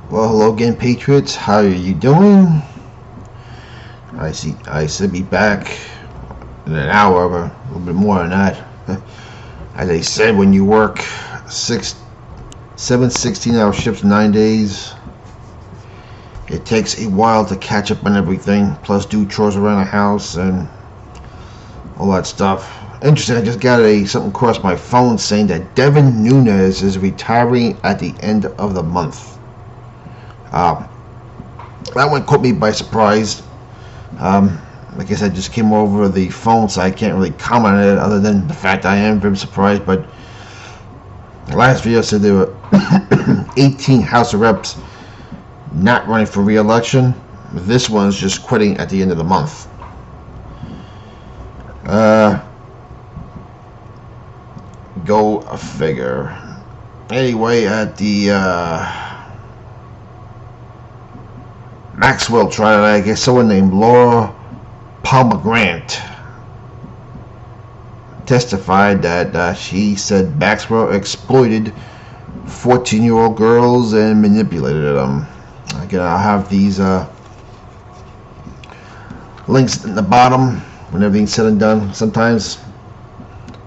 Well, hello again, Patriots. How are you doing? I should be back in an hour, but a little bit more than that. As I said, when you work 16-hour shifts, 9 days, it takes a while to catch up on everything. Plus, do chores around the house and all that stuff. Interesting. I just got something across my phone saying that Devin Nunes is retiring at the end of the month. That one caught me by surprise. Like I said, just came over the phone, so I can't really comment on it other than the fact I am very surprised. But the last video said there were 18 House of Reps not running for re-election. This one's just quitting at the end of the month. Go figure. Anyway, at the Maxwell trial, I guess someone named Laura Palmer-Grant testified that she said Maxwell exploited 14-year-old girls and manipulated them. Again, I'll have these links in the bottom when everything's said and done. Sometimes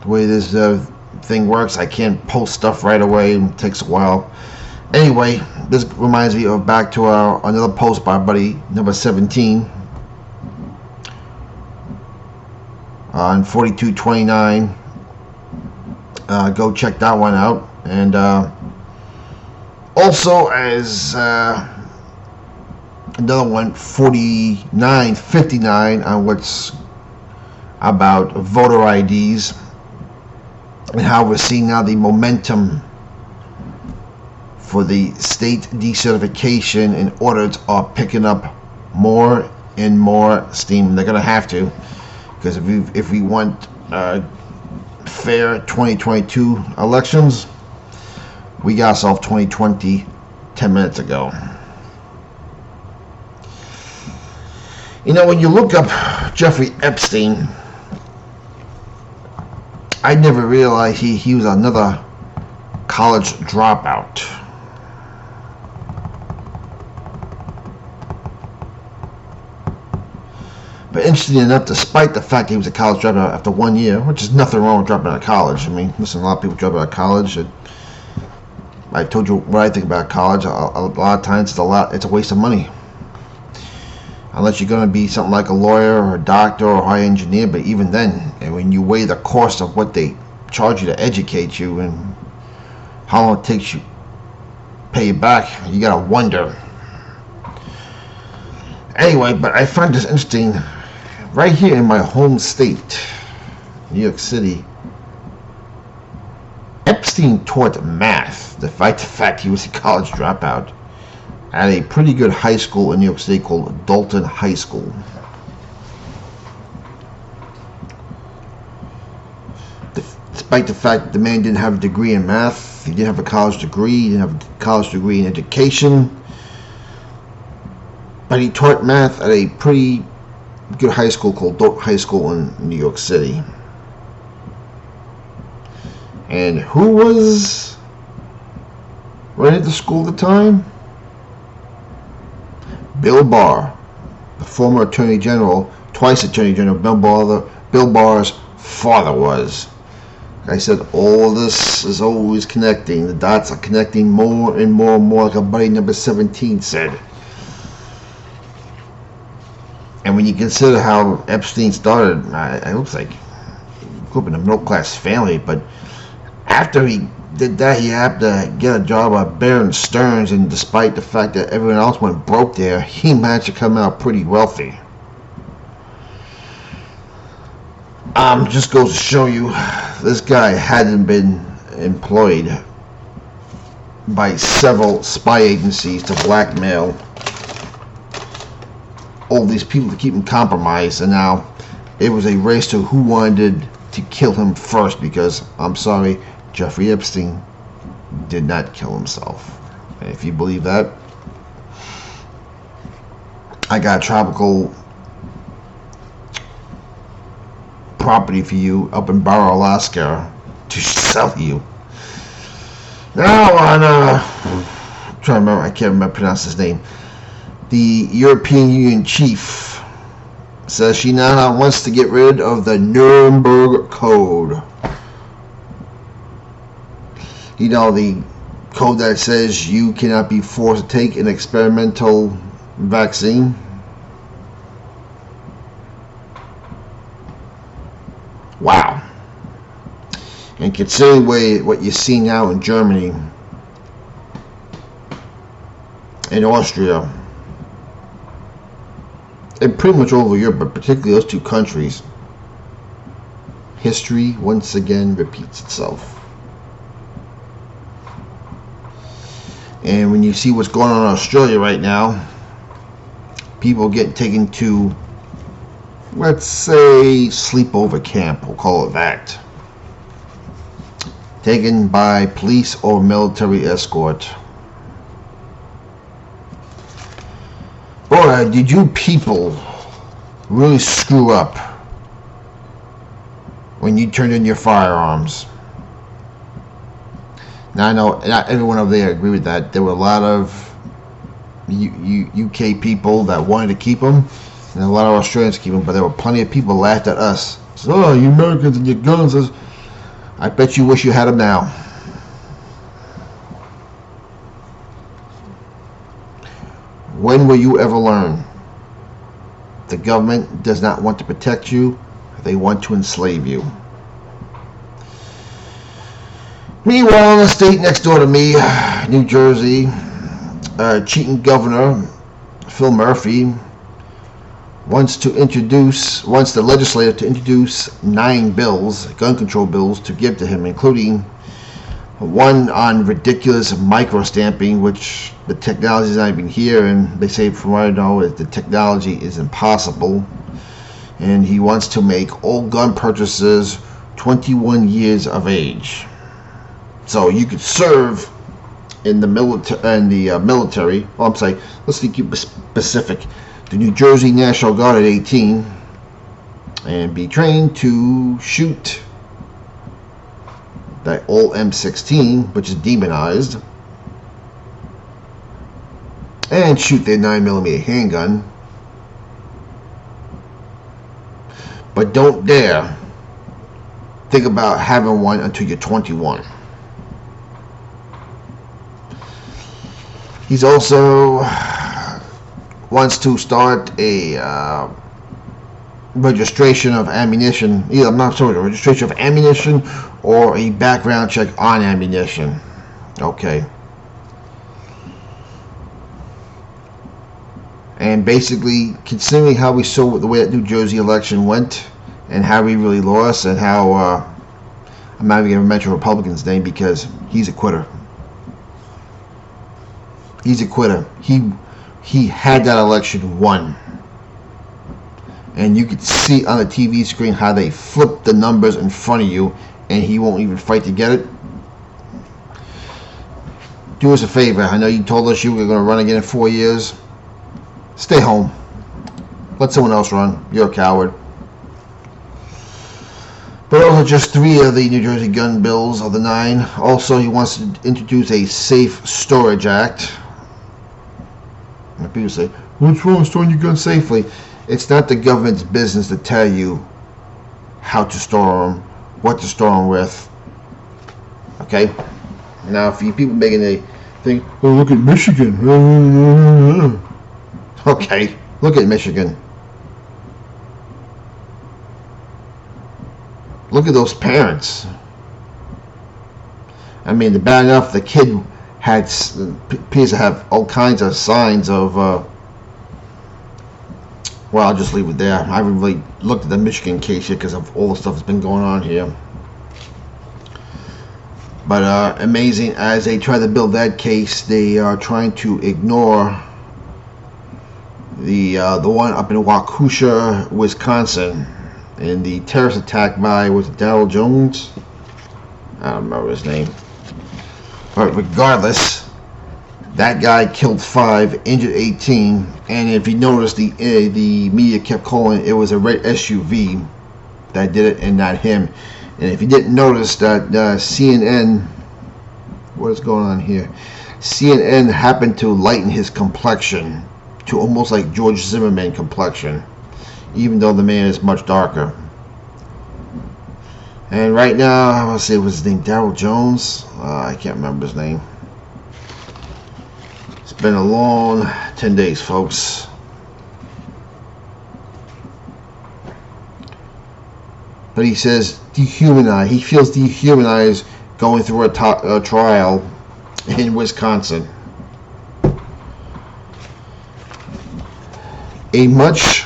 the way this thing works, I can't post stuff right away. It takes a while. Anyway, this reminds me of back to another post by our buddy number 17 on 4229. Go check that one out. And also as another one, 4959, on what's about voter IDs and how we're seeing now the momentum for the state decertification and audits are picking up more and more steam. They're going to have to, because if we want fair 2022 elections, we got ourselves 2020 10 minutes ago. You know, when you look up Jeffrey Epstein, I never realized he was another college dropout. But interestingly enough, despite the fact he was a college dropout after 1 year, which is nothing wrong with dropping out of college. I mean, listen, a lot of people drop out of college. I told you what I think about college. A lot of times it's a waste of money. Unless you're going to be something like a lawyer or a doctor or a high engineer. But even then, and when you weigh the cost of what they charge you to educate you and how long it takes you to pay you back, you got to wonder. Anyway, but I find this interesting. Right here in my home state, New York City, Epstein taught math, despite the fact he was a college dropout, at a pretty good high school in New York City called Dalton High School. Despite the fact that the man didn't have a degree in math, he didn't have a college degree, he didn't have a college degree in education, but he taught math at a pretty good high school called Dalton High School in New York City. And who was running the school at the time? Bill Barr, the former Attorney General, twice Attorney General. Bill Barr's father was. Like I said, all this is always connecting. The dots are connecting more and more and more, like our buddy number 17 said. And when you consider how Epstein started, it looks like he grew up in a middle-class family, but after he did that, he had to get a job at Bear & Stearns, and despite the fact that everyone else went broke there, he managed to come out pretty wealthy. Just goes to show you, this guy hadn't been employed by several spy agencies to blackmail all these people to keep him compromised, and now it was a race to who wanted to kill him first, because I'm sorry, Jeffrey Epstein did not kill himself. And if you believe that, I got a tropical property for you up in Barrow, Alaska to sell you. Now on trying to remember, I can't remember pronounce his name. The European Union chief says she now wants to get rid of the Nuremberg Code. You know, the code that says you cannot be forced to take an experimental vaccine. Wow. And considering what you see now in Germany, in Austria, and pretty much all over Europe, but particularly those two countries, history once again repeats itself. And when you see what's going on in Australia right now, people get taken to, let's say, sleepover camp, we'll call it that. Taken by police or military escort. Boy, did you people really screw up when you turned in your firearms. Now, I know not everyone over there agree with that. There were a lot of UK people that wanted to keep them, and a lot of Australians keep them, but there were plenty of people laughed at us. So, oh, you Americans and your guns. I bet you wish you had them now. When will you ever learn? The government does not want to protect you. They want to enslave you. Meanwhile, in the state next door to me, New Jersey, cheating governor Phil Murphy wants the legislature to introduce 9 bills, gun control bills, to give to him, including one on ridiculous micro-stamping, which the technology is not even here, and they say, from what I know, the technology is impossible. And he wants to make all gun purchasers 21 years of age. So you could serve in the military. Oh, I'm sorry. Let's keep specific. The New Jersey National Guard at 18, and be trained to shoot that old M16, which is demonized, and shoot their 9mm handgun. But don't dare think about having one until you're 21. He's also wants to start a registration of ammunition. Either, I'm not sure, a registration of ammunition or a background check on ammunition. Okay. And basically, considering how we saw the way that New Jersey election went, and how he really lost, and how I'm not even going to mention Republican's name because he's a quitter. He's a quitter. He had that election won. And you could see on the TV screen how they flipped the numbers in front of you, and he won't even fight to get it. Do us a favor. I know you told us you were going to run again in 4 years. Stay home. Let someone else run. You're a coward. But those are just 3 of the New Jersey gun bills of the 9. Also, he wants to introduce a Safe Storage Act. And people say, what's wrong with storing your guns safely? It's not the government's business to tell you how to store them, what to store them with. Okay? Now, if you people making a thing, oh, look at Michigan. Okay, look at Michigan. Look at those parents. I mean, bad enough the kid appears to have all kinds of signs of, well, I'll just leave it there. I haven't really looked at the Michigan case yet because of all the stuff that's been going on here. But amazing, as they try to build that case, they are trying to ignore the one up in Waukesha, Wisconsin, and the terrorist attack by, was it Darrell Jones? I don't remember his name. But regardless, that guy killed 5, injured 18, and if you notice, the media kept calling it was a red SUV that did it and not him. And if you didn't notice that CNN what is going on here? CNN happened to lighten his complexion to almost like George Zimmerman complexion, even though the man is much darker. And right now, I want to say, was his name Daryl Jones? I can't remember his name. It's been a long 10 days, folks. But he says dehumanized. He feels dehumanized going through a trial in Wisconsin. A much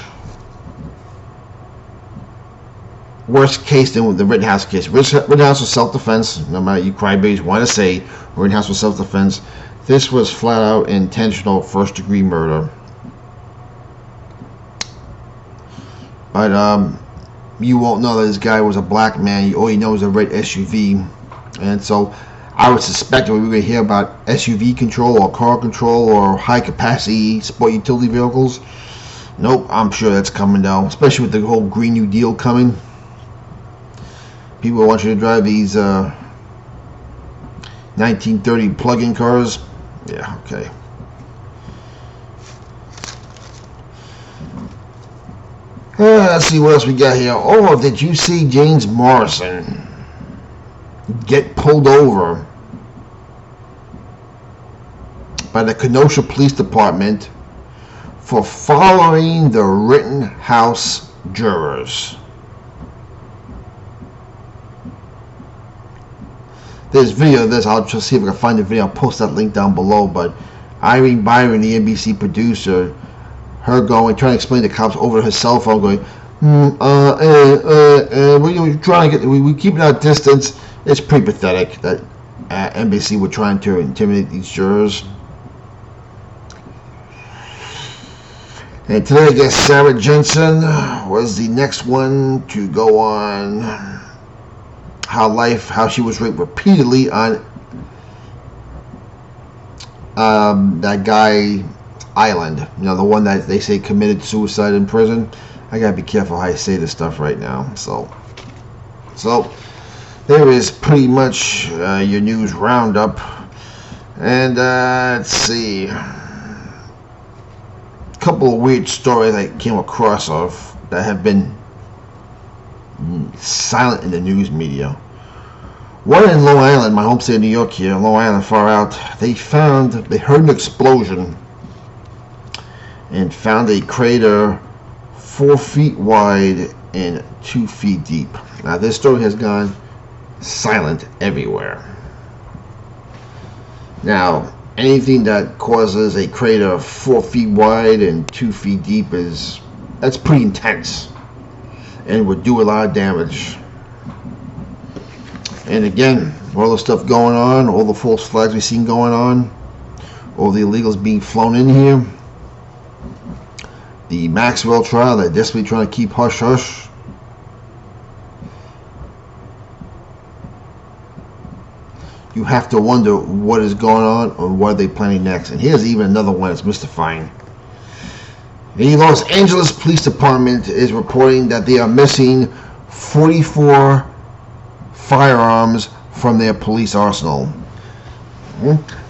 worse case than the Rittenhouse case. Rittenhouse was self-defense. No matter you crybabies want to say Rittenhouse was self-defense. This was flat out intentional first-degree murder. But you won't know that this guy was a black man. All you know is a red SUV. And so I would suspect that we were going to hear about SUV control or car control or high-capacity sport utility vehicles. Nope, I'm sure that's coming down, especially with the whole Green New Deal coming. People want you to drive these 1930 plug-in cars. Yeah, okay. Let's see what else we got here. Oh, did you see James Morrison get pulled over by the Kenosha Police Department for following the Rittenhouse jurors? There's video of this. I'll just see if I can find the video. I'll post that link down below. But Irene Byron, the NBC producer, her trying to explain to cops over her cell phone, going, we're trying to we keep our distance. It's pretty pathetic that NBC were trying to intimidate these jurors. And today, I guess Sarah Jensen was the next one to go on how she was raped repeatedly on that guy Island, the one that they say committed suicide in prison. I gotta be careful how I say this stuff right now. So there is pretty much your news roundup. And let's see, a couple of weird stories I came across that have been silent in the news media. One in Long Island, my home state of New York here, Long Island far out, they heard an explosion and found a crater 4 feet wide and 2 feet deep. Now this story has gone silent everywhere. Now anything that causes a crater 4 feet wide and 2 feet deep that's pretty intense and would do a lot of damage. And again, all the stuff going on, all the false flags we've seen going on, all the illegals being flown in here, the Maxwell trial, they're desperately trying to keep hush hush. You have to wonder what is going on or what are they planning next. And here's even another one that's mystifying. The Los Angeles Police Department is reporting that they are missing 44 firearms from their police arsenal.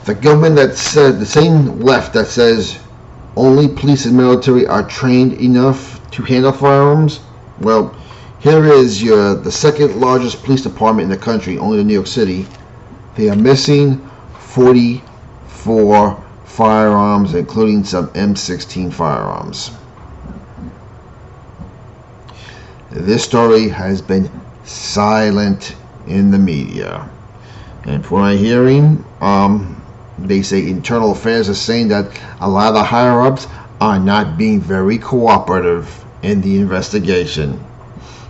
The government that said, the same left that says only police and military are trained enough to handle firearms. Well, here is the second largest police department in the country, only in New York City. They are missing 44 firearms, including some M16 firearms. This story has been silent in the media, and from my hearing, they say Internal Affairs is saying that a lot of the higher-ups are not being very cooperative in the investigation.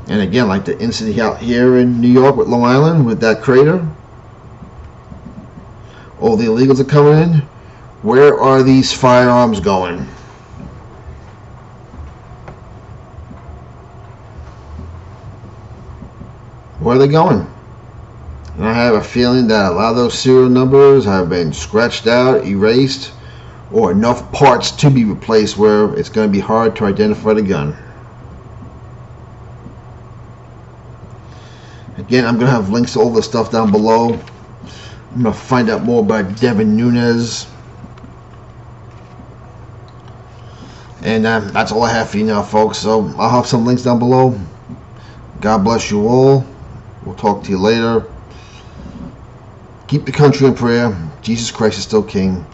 And again, like the incident out here in New York with Long Island with that crater, all the illegals are coming in. Where are these firearms going? Where are they going? And I have a feeling that a lot of those serial numbers have been scratched out, erased, or enough parts to be replaced where it's going to be hard to identify the gun. Again, I'm going to have links to all the stuff down below. I'm going to find out more about Devin Nunes. And that's all I have for you now, folks. So I'll have some links down below. God bless you all. We'll talk to you later. Keep the country in prayer. Jesus Christ is still King.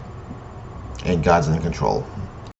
And God's in control.